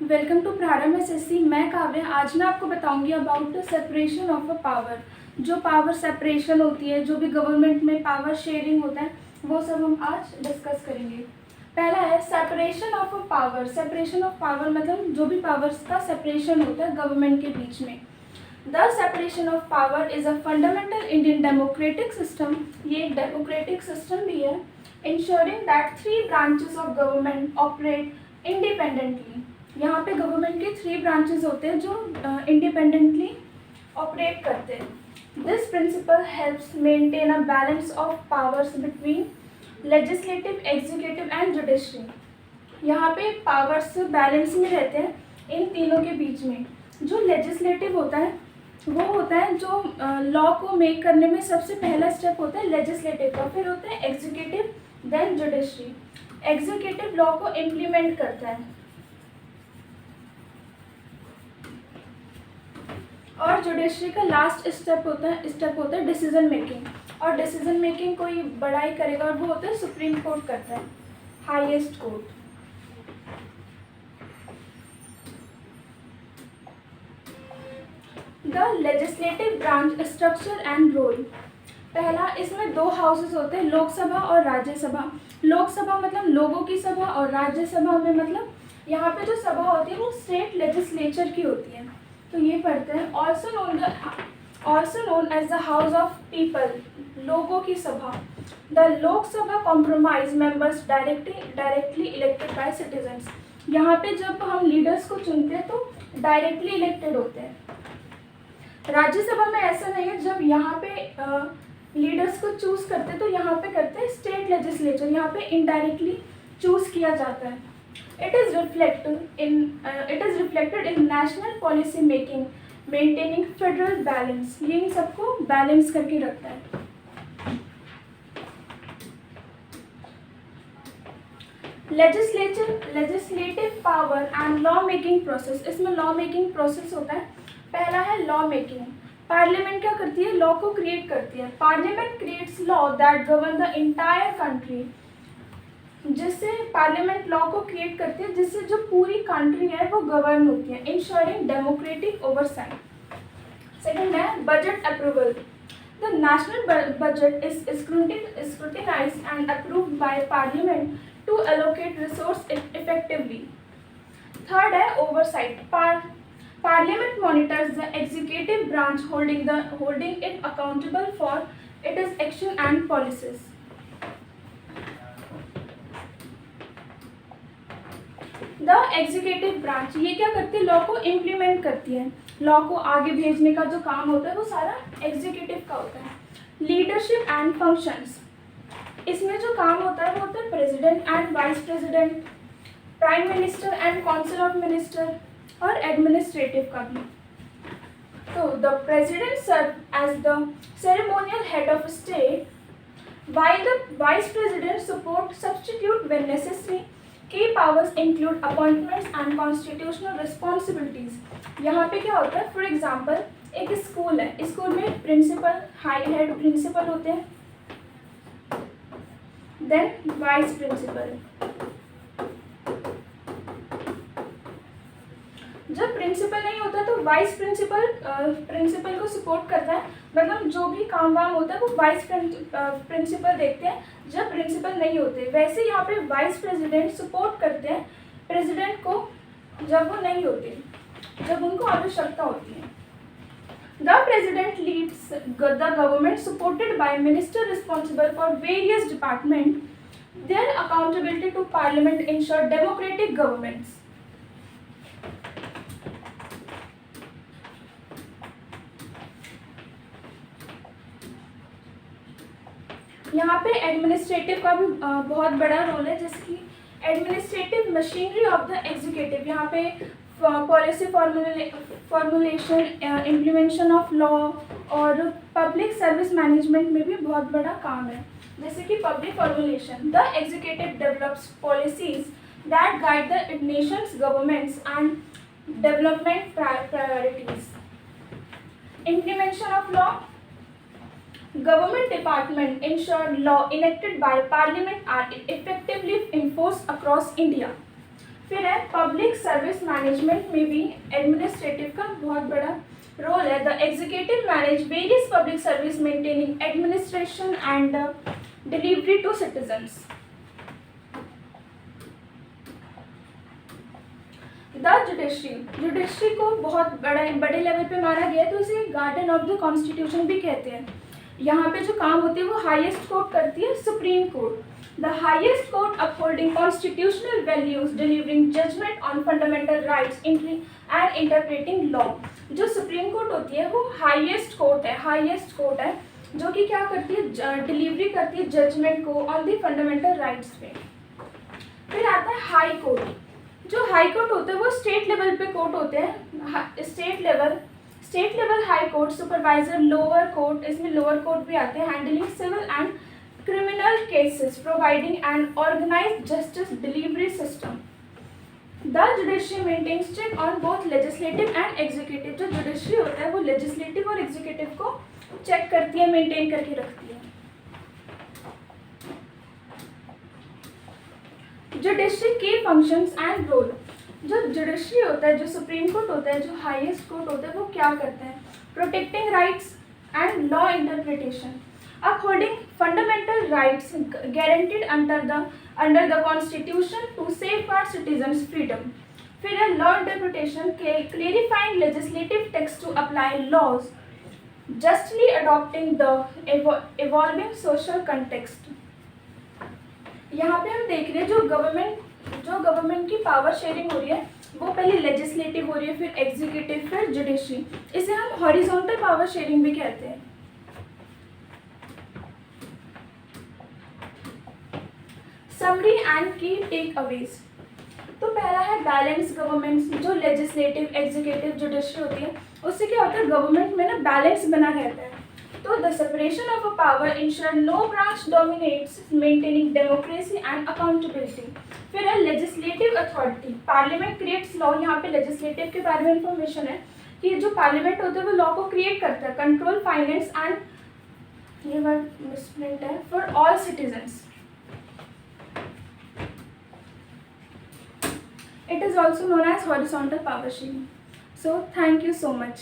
Welcome to प्रारंभ SSC. मैं काव्या। आज मैं आपको बताऊंगी about the separation of a power. जो पावर सेपरेशन होती है, जो भी गवर्नमेंट में पावर शेयरिंग होता है, वो सब हम आज डिस्कस करेंगे। पहला है separation of a power. Separation of power मतलब जो भी पावर्स का सेपरेशन होता है गवर्नमेंट के बीच में। The separation of power is a fundamental Indian democratic system. ये एक डेमोक्रेटिक सिस्टम भी है। Ensuring that 3 branches of government operate independently. यहाँ पे गवर्नमेंट के 3 ब्रांचेस होते हैं जो इंडिपेंडेंटली ऑपरेट करते हैं। This principle helps maintain a balance of powers between legislative, executive and judiciary. यहाँ पे पावर्स बैलेंस में रहते हैं इन तीनों के बीच में। जो लेजिस्लेटिव होता है वो होता है जो लॉ को मेक करने में सबसे पहला स्टेप होता है लेजिस्लेटिव का, फिर होता है executive, then judiciary. Executive law को इम्प्लीमेंट करता है और जुडिशरी का लास्ट स्टेप होता है डिसीजन मेकिंग। और डिसीजन मेकिंग कोई बड़ा ही करेगा और वो होता है सुप्रीम कोर्ट करता है, highest court. The legislative branch structure and role. पहला, इसमें 2 हाउसेस होते हैं, लोकसभा और राज्यसभा। लोकसभा मतलब लोगों की सभा और राज्यसभा में मतलब यहाँ पे जो सभा होती है वो स्टेट लेजिस्लेचर की होती है। तो ये पढ़ते हैं also known as the house of people, लोगों की सभा। The Lok Sabha compromise members directly elected by citizens. यहाँ पे जब हम लीडर्स को चुनते हैं तो डायरेक्टली इलेक्टेड होते हैं। राज्यसभा में ऐसा नहीं है, जब यहाँ पे लीडर्स को चूज करते तो यहाँ पे करते हैं स्टेट लेजिस्लेचर, यहाँ पे इनडायरेक्टली चूज किया जाता है। It is reflected in national policy making, maintaining federal balance. ये इन सबको बैलेंस करके रखता है। Legislative power and law making process. इसमें लॉ मेकिंग प्रोसेस होता है। पहला है लॉ मेकिंग। पार्लियामेंट क्या करती है? लॉ को क्रिएट करती है। Parliament creates law that govern the entire country. जिससे पार्लियामेंट लॉ को क्रिएट करती है जिससे जो पूरी कंट्री है वो गवर्न होती है, इंश्योरिंग डेमोक्रेटिक ओवरसाइट। सेकंड है budget approval. The national budget is scrutinized and approved by parliament to allocate resource effectively. Third है oversight. Parliament monitors the executive branch, holding it accountable for its action and policies. The executive branch ये क्या करती है? Law को implement करती है। Law को आगे भेजने का जो काम होता है वो सारा एग्जीक्यूटिव का होता है। Leadership and functions. इसमें जो काम होता है वो होता है president and vice president, prime minister and council of minister और एडमिनिस्ट्रेटिव का भी। तो the president serve as the ceremonial head of state, while the vice president support substitute when necessary. Key powers include appointments and constitutional responsibilities. यहाँ पे क्या होता है? For example एक स्कूल है, स्कूल में प्रिंसिपल, हाई हेड प्रिंसिपल होते हैं, देन वाइस प्रिंसिपल। जब प्रिंसिपल नहीं होता तो वाइस प्रिंसिपल को सपोर्ट करता है, मतलब जो भी काम वाम होता है वो वाइस प्रिंसिपल देखते हैं जब प्रिंसिपल नहीं होते। वैसे यहाँ पे वाइस प्रेसिडेंट सपोर्ट करते हैं प्रेसिडेंट को जब वो नहीं होते, जब उनको आवश्यकता होती है। The president leads the government supported by minister responsible for various department. Their accountability to parliament ensure democratic governments. यहाँ पे एडमिनिस्ट्रेटिव का भी बहुत बड़ा रोल है, जिसकी administrative machinery of the executive. यहाँ पे policy formulation, implementation of law और पब्लिक सर्विस मैनेजमेंट में भी बहुत बड़ा काम है। जैसे कि public formulation, the executive develops policies that guide the Nations governments and development priorities. Implementation of law, government department ensure law enacted by parliament are effectively enforced across India. फिर है पब्लिक सर्विस मैनेजमेंट में भी administrative का बहुत बड़ा role है। The executive manage various public service maintaining administration and delivery to citizens. The judiciary को बहुत बड़े लेवल पे माना गया है, तो इसे गार्डियन ऑफ द कॉन्स्टिट्यूशन भी कहते हैं। यहाँ पे जो काम होती है वो हाईएस्ट कोर्ट करती है, supreme court. The highest court upholding constitutional values, delivering judgment on fundamental rights and interpreting law. जो सुप्रीम कोर्ट होती है वो हाईएस्ट कोर्ट है जो कि क्या करती है, डिलीवरी करती है जजमेंट को ऑन दी फंडामेंटल राइट्स पे। फिर आता है हाई कोर्ट। जो हाई कोर्ट होते हैं वो स्टेट लेवल पे कोर्ट होते हैं। State level high court, supervisor lower court, इसमें लोअर कोर्ट भी आते हैं, handling civil and criminal cases, providing an organised justice delivery system. The judiciary maintains check on both legislative and executive. जो judiciary होता है वो लेजिस्लेटिव और executive को चेक करती है, मेंटेन करके रखती है। जुडिशरी के फंक्शंस एंड रोल। जो जुडिशरी होता है, जो सुप्रीम कोर्ट होता है, जो हाईएस्ट कोर्ट होता है, वो क्या करते हैं, protecting rights and law interpretation, upholding fundamental rights guaranteed under the constitution to safeguard citizens freedom. फिर है law interpretation, clarifying legislative text to apply laws, justly adopting the evolving social context. यहाँ पे हम देख रहे हैं जो गवर्नमेंट की पावर शेयरिंग हो रही है वो पहले लेजिस्लेटिव हो रही है, फिर एग्जीक्यूटिव, फिर जुडिशरी। इसे हम हॉरिजॉन्टल पावर शेयरिंग भी कहते हैं। समरी एंड की टेक अवेज। तो पहला है बैलेंस गवर्नमेंट। जो लेजिस्लेटिव, एग्जीक्यूटिव, जुडिशरी होती है उससे क्या होता है, गवर्नमेंट में ना बैलेंस बना रहता है। तो the separation of a power ensure no branch dominates, maintaining democracy and accountability. फिर है legislative authority, parliament creates law. यहाँ पे लेजिस्लेटिव के बारे में इंफॉर्मेशन है कि जो पार्लियामेंट होता है वो लॉ को क्रिएट करता है, कंट्रोल फाइनेंस एंड, ये वर्ड मिसप्रिंट है, for all citizens. It is also known as horizontal power sharing. So thank you so much.